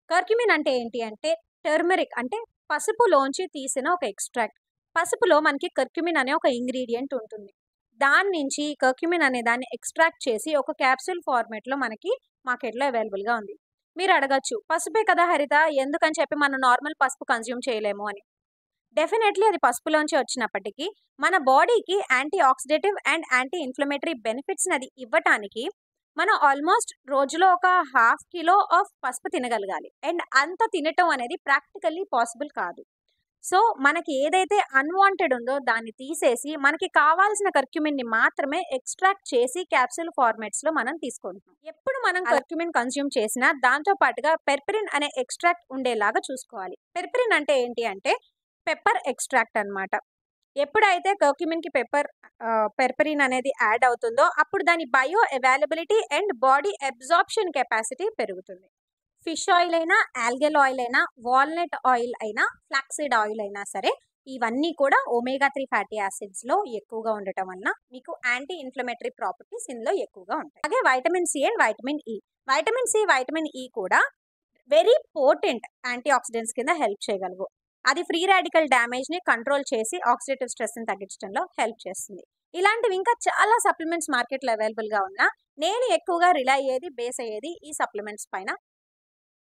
Curcumin అంటే ఏంటి అంటే టర్మరిక్ అంటే పసుపులోంచి తీసిన ఒక ఎక్స్ట్రాక్ట్. పసుపులో మనకి కర్క్యుమిన్ అనే ఒక ఇంగ్రీడియెంట్ ఉంటుంది. దాని నుంచి కర్క్యుమిన్ అనే దాన్ని ఎక్స్ట్రాక్ట్ చేసి ఒక క్యాప్సూల్ ఫార్మాట్‌లో మనకి మార్కెట్‌లో అవైలబుల్‌గా ఉంది. మీరు అడగొచ్చు, పసుపే కదా హరిత, ఎందుకని చెప్పి మనం నార్మల్ పసుపు కన్జ్యూమ్ చేయలేము అని. డెఫినైట్‌లీ అది పసుపులోంచి వచ్చినప్పటికీ, మన బాడీకి anti oxidative and anti inflammatory బెనిఫిట్స్‌ని అది ఇవ్వటానికి, మనం ఆల్మోస్ట్ రోజులో ఒక హాఫ్ కిలో ఆఫ్ పసుపు తినగలగాలి. అండ్ అంత తినటం అనేది ప్రాక్టికల్లీ పాసిబుల్ కాదు. సో, మనకి ఏదైతే అన్‌వాంటెడ్ ఉందో దాన్ని తీసేసి, మనకి కావాల్సిన కర్క్యుమిన్‌ని మాత్రమే ఎక్స్ట్రాక్ట్ చేసి క్యాప్సూల్ ఫార్మాట్స్‌లో మనం తీసుకుంటున్నాం. ఎప్పుడు మనం కర్క్యుమిన్ కన్జ్యూమ్ చేసినా దాంతో పాటుగా పెర్పరిన్ అనే ఎక్స్ట్రాక్ట్ ఉండేలాగా చూసుకోవాలి. పెర్పరిన్ అంటే ఏంటి అంటే పెప్పర్ ఎక్స్ట్రాక్ట్ అన్నమాట. ఎప్పుడైతే కర్క్యుమిన్‌కి పెర్పరిన్ అనేది యాడ్ అవుతుందో అప్పుడు దాని bio availability and body absorption capacity పెరుగుతుంది. ఫిష్ ఆయిల్ అయినా, ఆల్గల్ ఆయిల్ అయినా, వాల్‌నట్ ఆయిల్ అయినా, ఫ్లాక్సీడ్ ఆయిల్ అయినా సరే, ఇవన్నీ కూడా ఒమేగా 3 ఫ్యాటీ యాసిడ్స్‌లో ఎక్కువగా ఉండటం వలన మీకు యాంటీ ఇన్‌ఫ్లమేటరీ ప్రాపర్టీస్ ఇందులో ఎక్కువగా ఉంటాయి. అలాగే vitamin C and vitamin E. Vitamin C, vitamin E కూడా వెరీ పోటెంట్ యాంటీ ఆక్సిడెంట్స్ కింద హెల్ప్ చేయగలవు. అది ఫ్రీ రాడికల్ డ్యామేజ్‌ని కంట్రోల్ చేసి ఆక్సిడేటివ్ స్ట్రెస్‌ని తగ్గించడంలో హెల్ప్ చేస్తుంది. ఇలాంటివి ఇంకా చాలా సప్లిమెంట్స్ మార్కెట్‌లో అవైలబుల్‌గా ఉన్నా, నేను ఎక్కువగా రిలై అయ్యేది, బేస్ అయ్యేది ఈ సప్లిమెంట్స్ పైన.